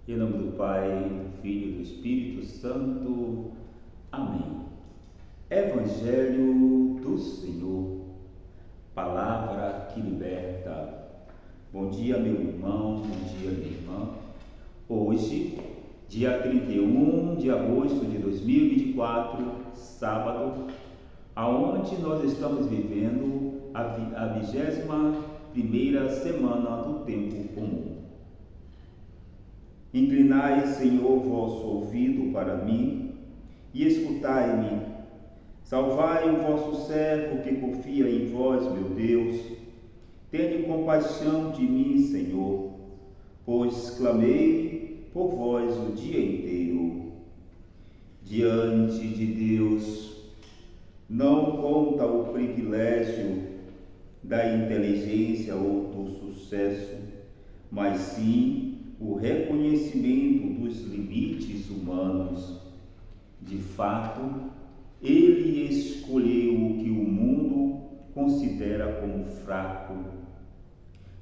Em nome do Pai, do Filho e do Espírito Santo. Amém. Evangelho do Senhor, palavra que liberta. Bom dia, meu irmão, bom dia, minha irmã. Hoje, dia 31 de agosto de 2024, sábado, aonde nós estamos vivendo a 21ª semana do tempo comum. Inclinai, Senhor, vosso ouvido para mim e escutai-me. Salvai o vosso servo que confia em vós, meu Deus. Tende compaixão de mim, Senhor, pois clamei por vós o dia inteiro. Diante de Deus, não conta o privilégio da inteligência ou do sucesso, mas sim o reconhecimento dos limites humanos. De fato, ele escolheu o que o mundo considera como fraco,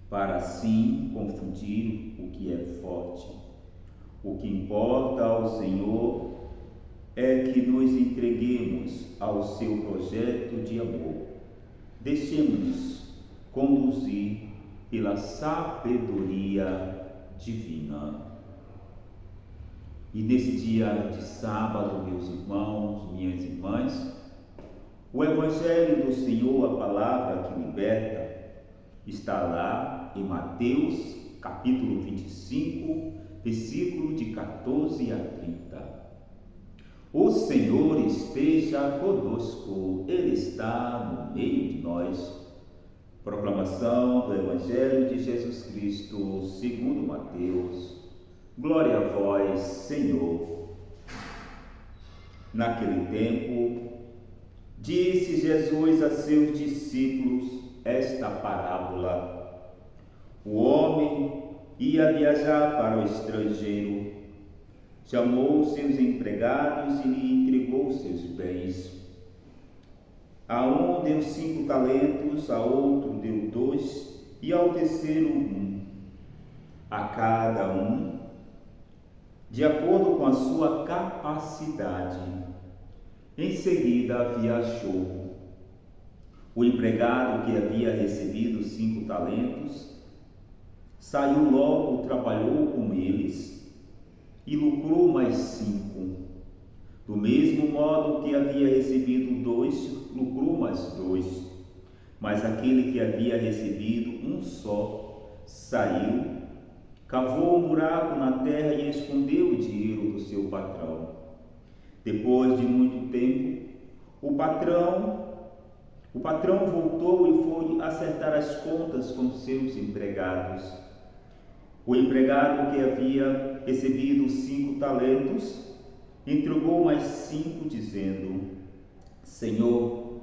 para assim confundir o que é forte. O que importa ao Senhor é que nos entreguemos ao seu projeto de amor. Deixemos-nos conduzir pela sabedoria divina. E nesse dia de sábado, meus irmãos, minhas irmãs, o Evangelho do Senhor, a palavra que liberta, está lá em Mateus, capítulo 25, versículo de 14 a 30. O Senhor esteja conosco, Ele está no meio de nós. Proclamação do Evangelho de Jesus Cristo, segundo Mateus. Glória a vós, Senhor. Naquele tempo, disse Jesus a seus discípulos esta parábola. O homem ia viajar para o estrangeiro, chamou seus empregados e lhe entregou seus bens. A um deu 5 talentos, a outro deu 2 e ao terceiro 1, a cada um, de acordo com a sua capacidade. Em seguida viajou. O empregado que havia recebido 5 talentos saiu logo, trabalhou com eles e lucrou mais 5. Do mesmo modo que havia recebido 2, lucrou mais 2. Mas aquele que havia recebido 1 só, saiu, cavou um buraco na terra e escondeu o dinheiro do seu patrão. Depois de muito tempo, o patrão voltou e foi acertar as contas com seus empregados. O empregado que havia recebido 5 talentos entregou mais 5, dizendo: Senhor,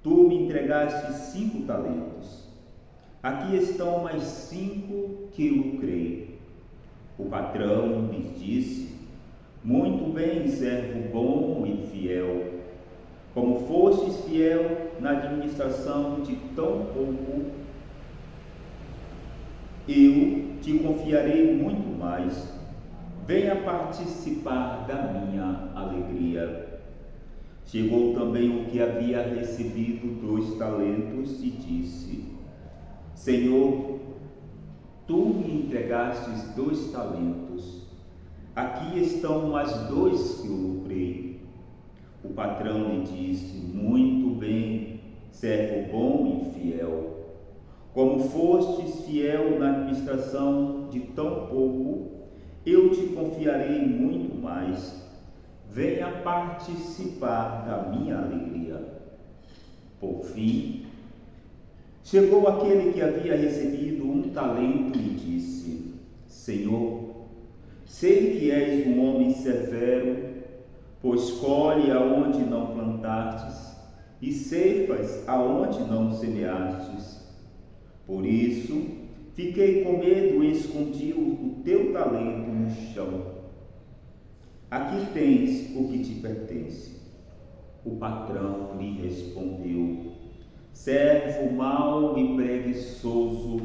tu me entregaste 5 talentos. Aqui estão mais 5 que lucrei. O patrão lhe disse: Muito bem, servo bom e fiel. Como fostes fiel na administração de tão pouco, eu te confiarei muito mais. Venha participar da minha alegria. Chegou também o que havia recebido 2 talentos e disse: Senhor, tu me entregastes 2 talentos. Aqui estão mais 2 que eu lucrei. O patrão lhe disse: Muito bem, servo bom e fiel. Como fostes fiel na administração de tão pouco, eu te confiarei muito mais. Venha participar da minha alegria. Por fim, chegou aquele que havia recebido 1 talento e disse: Senhor, sei que és um homem severo, pois colhe aonde não plantastes e ceifas aonde não semeastes. Por isso, fiquei com medo e escondi o teu talento no chão. Aqui tens o que te pertence. O patrão lhe respondeu: Servo mau e preguiçoso,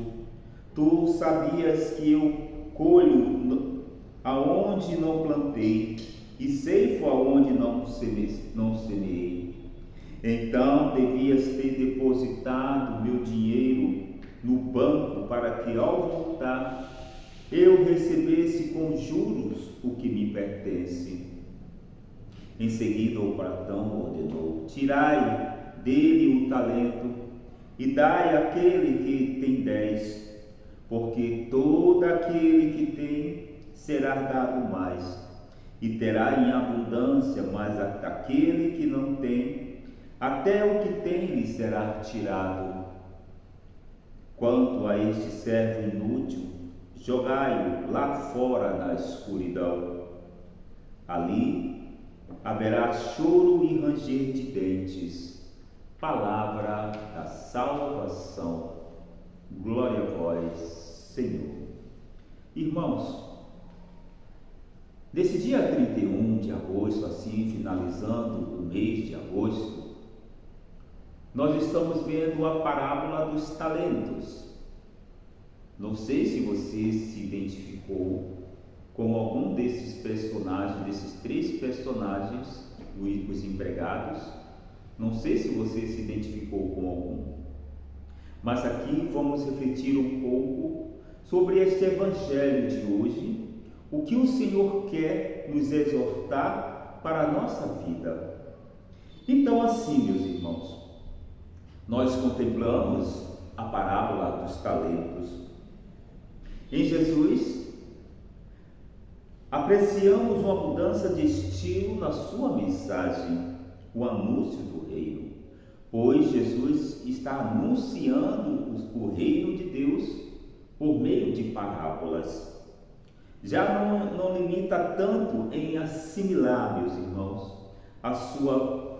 tu sabias que eu colho aonde não plantei, e ceifo aonde não semeei. Então devias ter depositado meu dinheiro no banco, para que ao voltar eu recebesse com juros o que me pertence. Em seguida o patrão ordenou: tirai dele o talento e dai àquele que tem 10, porque todo aquele que tem será dado mais, e terá em abundância, mas aquele que não tem, até o que tem lhe será tirado. Quanto a este servo inútil, jogai-o lá fora na escuridão. Ali haverá choro e ranger de dentes. Palavra da salvação. Glória a vós, Senhor. Irmãos, nesse dia 31 de agosto, assim finalizando o mês de agosto, nós estamos vendo a parábola dos talentos. Não sei se você se identificou com algum desses personagens, desses 3 personagens, os empregados. Não sei se você se identificou com algum. Mas aqui vamos refletir um pouco sobre este evangelho de hoje, o que o Senhor quer nos exortar para a nossa vida. Então, assim, meus irmãos, nós contemplamos a parábola dos talentos. Em Jesus, apreciamos uma mudança de estilo na sua mensagem, o anúncio do reino, pois Jesus está anunciando o reino de Deus por meio de parábolas. Já não limita tanto em assimilar, meus irmãos, a sua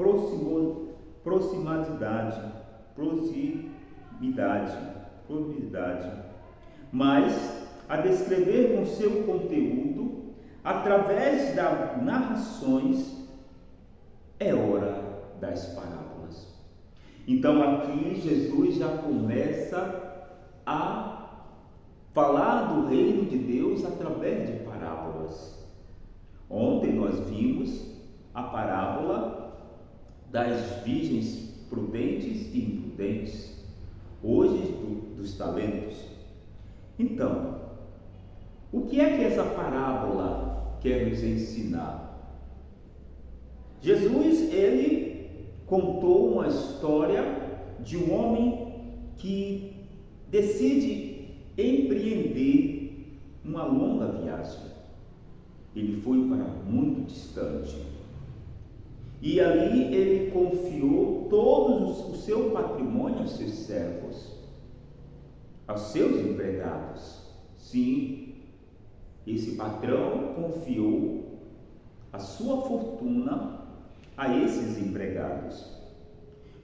proximidade, mas a descrever com seu conteúdo, através das narrações, é hora das parábolas. Então aqui Jesus já começa a falar do reino de Deus através de parábolas. Ontem nós vimos a parábola das virgens prudentes e imprudentes, hoje dos talentos. Então, o que é que essa parábola quer nos ensinar? Jesus, ele contou uma história de um homem que decide empreender uma longa viagem. Ele foi para muito distante. E ali ele confiou todo o seu patrimônio aos seus servos, aos seus empregados. Sim, esse patrão confiou a sua fortuna a esses empregados.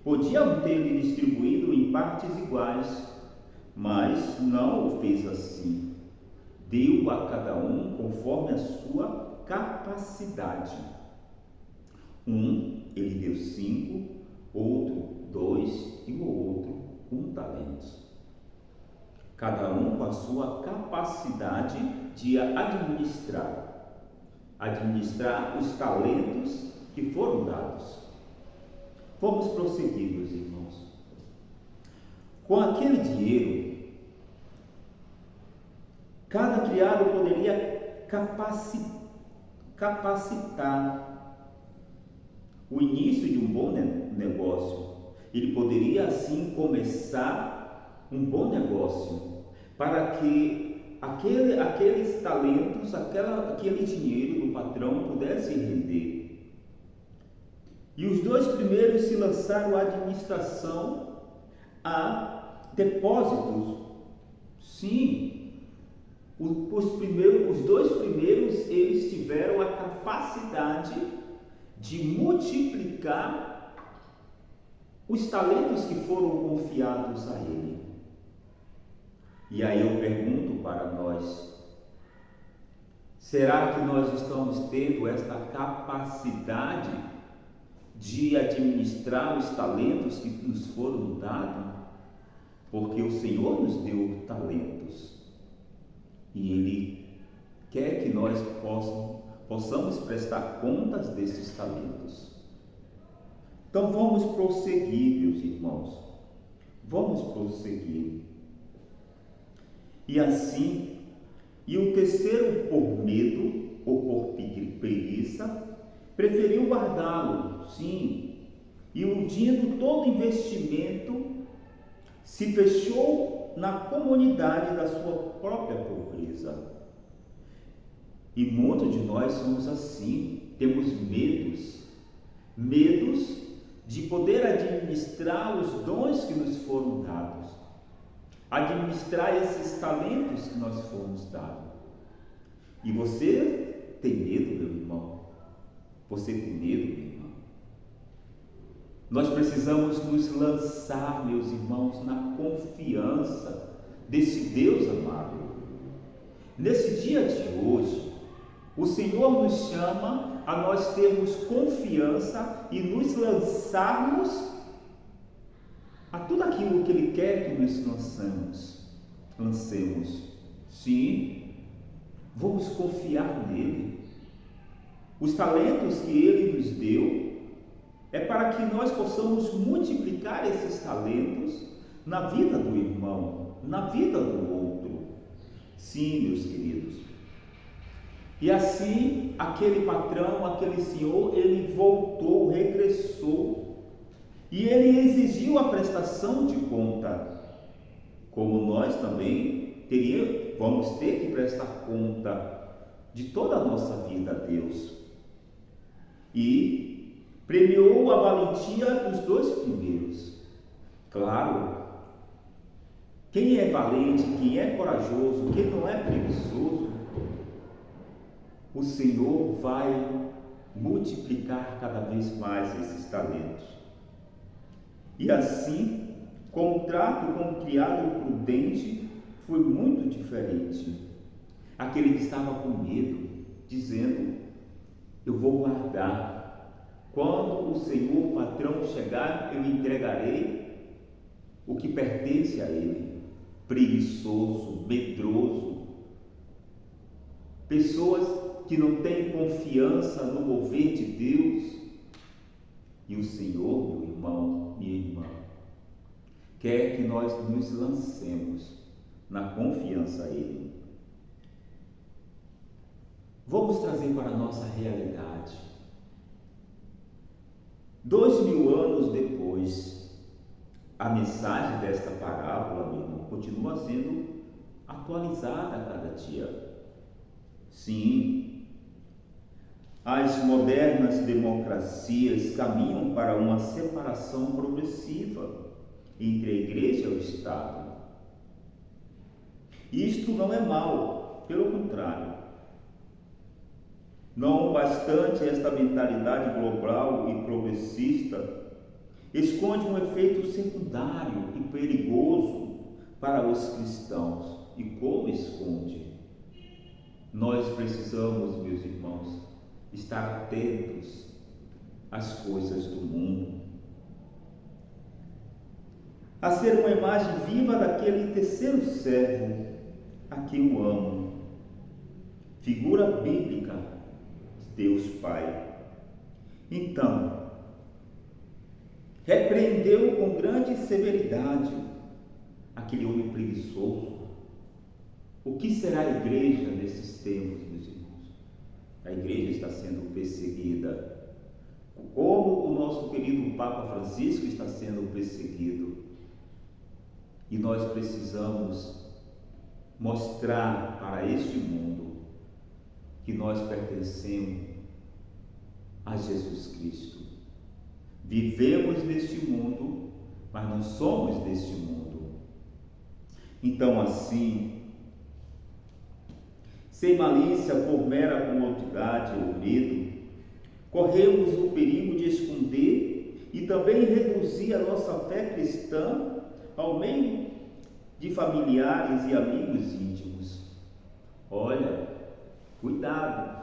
Podiam ter distribuído em partes iguais, mas não o fez assim. Deu a cada um conforme a sua capacidade. Ele deu 5, outro 2 e o outro 1 talento. Cada um com a sua capacidade de administrar os talentos que foram dados. Vamos prosseguir, meus irmãos. Com aquele dinheiro, cada criado poderia capacitar o início de um bom negócio. Ele poderia assim começar um bom negócio, para que aqueles talentos, aquele dinheiro do patrão pudesse render. E os 2 primeiros se lançaram à administração, a depósitos. Sim, os 2 primeiros, eles tiveram a capacidade de multiplicar os talentos que foram confiados a ele. E aí eu pergunto para nós: será que nós estamos tendo esta capacidade de administrar os talentos que nos foram dados? Porque o Senhor nos deu talentos e Ele quer que nós possamos prestar contas desses talentos. Então vamos prosseguir, meus irmãos, vamos prosseguir. E assim, e o terceiro, por medo ou por preguiça, preferiu guardá-lo, sim, e iludindo todo investimento, se fechou na comunidade da sua própria pobreza. E muitos de nós somos assim, temos medos de poder administrar os dons que nos foram dados, administrar esses talentos que nós fomos dados. E você tem medo, meu irmão? Você tem medo, meu irmão? Nós precisamos nos lançar, meus irmãos, na confiança desse Deus amado. Nesse dia de hoje, o Senhor nos chama a nós termos confiança e nos lançarmos a tudo aquilo que Ele quer que nos lancemos. Sim, vamos confiar nele. Os talentos que Ele nos deu é para que nós possamos multiplicar esses talentos na vida do irmão, na vida do outro. Sim, meus queridos. E assim, aquele patrão, aquele senhor, ele voltou, regressou, e ele exigiu a prestação de conta, como nós também vamos ter que prestar conta de toda a nossa vida a Deus. E premiou a valentia dos dois primeiros. Claro, quem é valente, quem é corajoso, quem não é preguiçoso, o Senhor vai multiplicar cada vez mais esses talentos. E assim, com o trato com o criado prudente, foi muito diferente. Aquele que estava com medo, dizendo: eu vou guardar. Quando o Senhor patrão chegar, eu entregarei o que pertence a ele. Preguiçoso, medroso, pessoas que não têm confiança no mover de Deus. E o Senhor, meu irmão, minha irmã, quer que nós nos lancemos na confiança a Ele. Vamos trazer para a nossa realidade. 2000 anos depois, a mensagem desta parábola, meu irmão, continua sendo atualizada a cada dia. Sim, as modernas democracias caminham para uma separação progressiva entre a Igreja e o Estado. Isto não é mal, pelo contrário. Não bastante esta mentalidade global e progressista esconde um efeito secundário e perigoso para os cristãos. E como esconde? Nós precisamos, meus irmãos, estar atentos às coisas do mundo, a ser uma imagem viva daquele terceiro servo a quem eu amo, figura bíblica de Deus Pai. Então, repreendeu com grande severidade aquele homem preguiçoso. O que será a igreja nesses tempos, meus irmãos? A igreja está sendo perseguida, como o nosso querido Papa Francisco está sendo perseguido. E nós precisamos mostrar para este mundo que nós pertencemos a Jesus Cristo. Vivemos neste mundo, mas não somos deste mundo. Então, assim, sem malícia, por mera comodidade ou medo, corremos o perigo de esconder e também reduzir a nossa fé cristã ao meio de familiares e amigos íntimos. Olha, cuidado,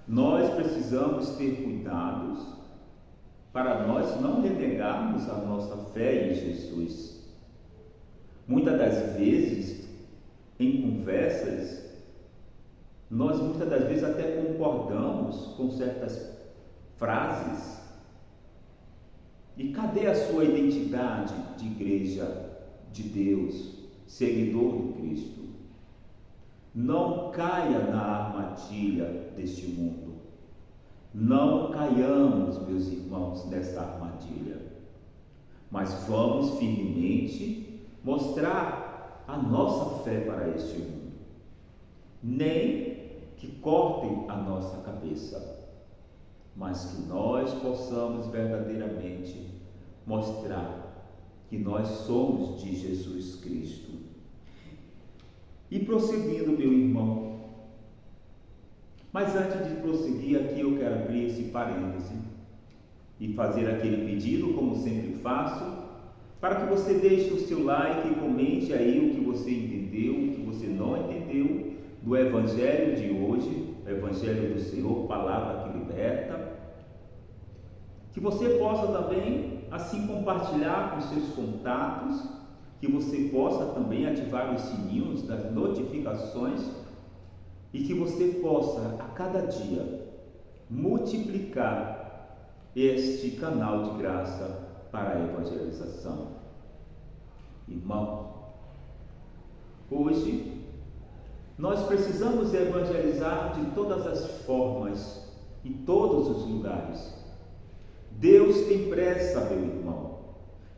nós precisamos ter cuidados para nós não renegarmos a nossa fé em Jesus. Muitas das vezes, em conversas, Nós muitas das vezes até concordamos com certas frases. E cadê a sua identidade de igreja de Deus, seguidor do Cristo? Não caia na armadilha deste mundo. Não caiamos, meus irmãos, nessa armadilha. Mas vamos firmemente mostrar a nossa fé para este mundo. Nem que cortem a nossa cabeça, mas que nós possamos verdadeiramente mostrar que nós somos de Jesus Cristo. E prosseguindo, meu irmão, mas antes de prosseguir aqui eu quero abrir esse parêntese e fazer aquele pedido, como sempre faço, para que você deixe o seu like e comente aí o que você entendeu, o que você não entendeu do Evangelho de hoje, o Evangelho do Senhor, palavra que liberta. Que você possa também assim compartilhar com seus contatos, que você possa também ativar os sininhos das notificações e que você possa a cada dia multiplicar este canal de graça para a evangelização. Irmão, hoje nós precisamos evangelizar de todas as formas, em todos os lugares. Deus tem pressa, meu irmão,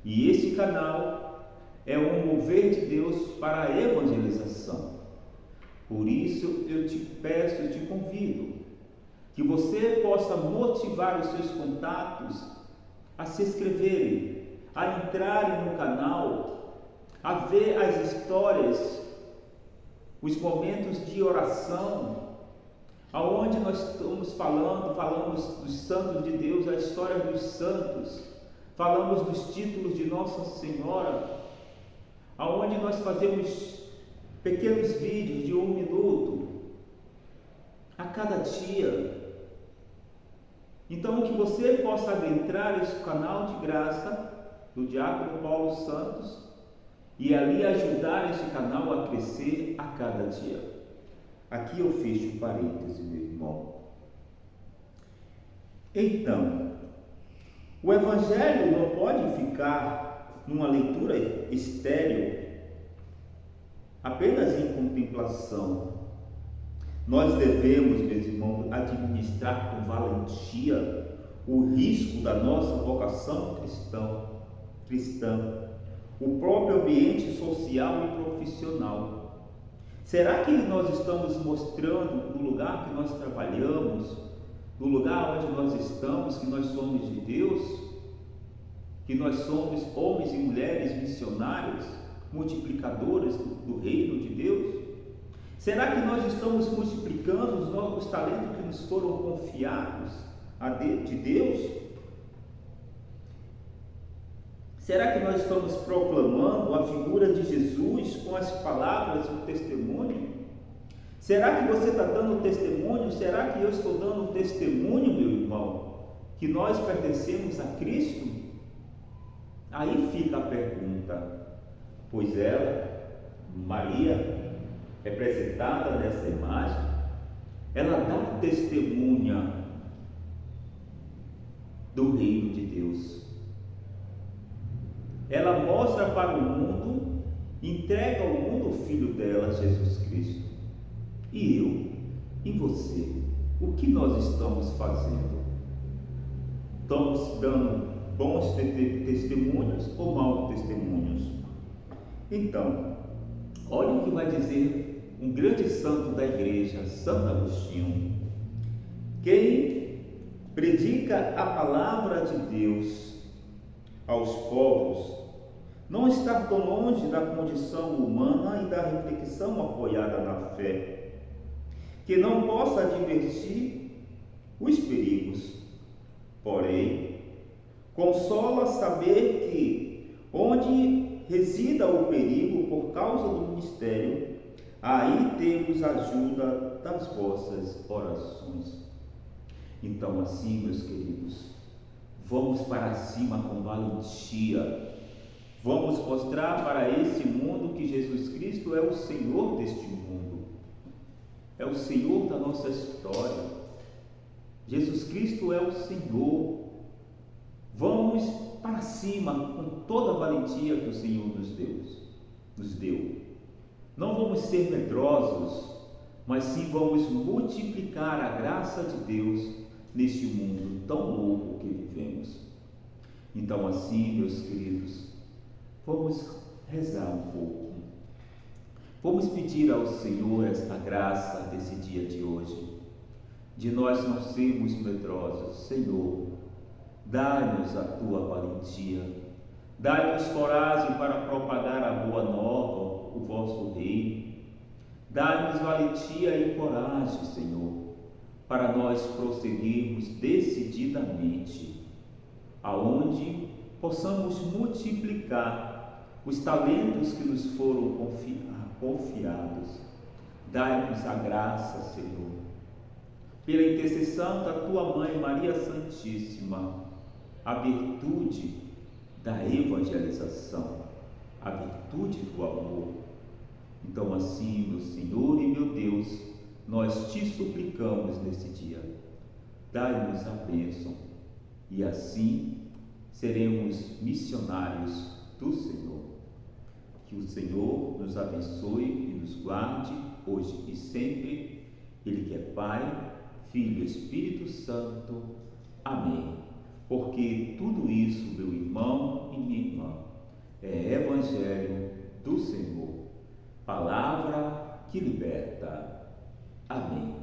e esse canal é um mover de Deus para a evangelização. Por isso eu te peço, eu te convido, que você possa motivar os seus contatos a se inscreverem, a entrarem no canal, a ver as histórias, os momentos de oração, aonde nós estamos falamos dos santos de Deus, a história dos santos, falamos dos títulos de Nossa Senhora, aonde nós fazemos pequenos vídeos de 1 minuto a cada dia. Então, que você possa adentrar esse canal de graça do Diácono Paulo Santos e ali ajudar esse canal a crescer a cada dia. Aqui eu fecho parênteses, meu irmão. Então, o Evangelho não pode ficar numa leitura estéril, apenas em contemplação. Nós devemos, meus irmãos, administrar com valentia o risco da nossa vocação cristã, o próprio ambiente social e profissional. Será que nós estamos mostrando no lugar que nós trabalhamos, no lugar onde nós estamos, que nós somos de Deus, que nós somos homens e mulheres missionários, multiplicadores do reino de Deus? Será que nós estamos multiplicando os novos talentos que nos foram confiados de Deus? Será que nós estamos proclamando a figura de Jesus com as palavras e o testemunho? Será que você está dando testemunho? Será que eu estou dando testemunho, meu irmão, que nós pertencemos a Cristo? Aí fica a pergunta, pois ela, Maria, representada nessa imagem, ela dá testemunha do reino de Deus. Ela mostra para o mundo, entrega ao mundo o Filho dela, Jesus Cristo. E eu, e você, o que nós estamos fazendo? Estamos dando bons testemunhos ou maus testemunhos? Então, olha o que vai dizer um grande santo da igreja, Santo Agostinho. Quem predica a palavra de Deus aos povos não está tão longe da condição humana e da reflexão apoiada na fé, que não possa advertir os perigos. Porém, consola saber que, onde resida o perigo por causa do ministério, aí temos a ajuda das vossas orações. Então, assim, meus queridos, vamos para cima com valentia. Vamos mostrar para esse mundo que Jesus Cristo é o Senhor deste mundo. é o Senhor da nossa história. Jesus Cristo é o Senhor. Vamos para cima com toda a valentia que o Senhor nos deu. Não vamos ser medrosos, mas sim vamos multiplicar a graça de Deus neste mundo tão louco que vivemos. Então, assim, meus queridos, vamos rezar um pouco. Vamos pedir ao Senhor esta graça desse dia de hoje, de nós não sermos medrosos. Senhor, dai-nos a tua valentia, dai-nos coragem para propagar a boa nova, o vosso reino. Dai-nos valentia e coragem, Senhor, para nós prosseguirmos decididamente, aonde possamos multiplicar os talentos que nos foram confiados. Dai-nos a graça, Senhor, pela intercessão da tua Mãe Maria Santíssima, a virtude da evangelização, a virtude do amor. Então, assim, meu Senhor e meu Deus, nós te suplicamos nesse dia, dai-nos a bênção, e assim seremos missionários do Senhor. Que o Senhor nos abençoe e nos guarde hoje e sempre, Ele que é Pai, Filho e Espírito Santo. Amém. Porque tudo isso, meu irmão e minha irmã, é Evangelho do Senhor, palavra que liberta. Amém.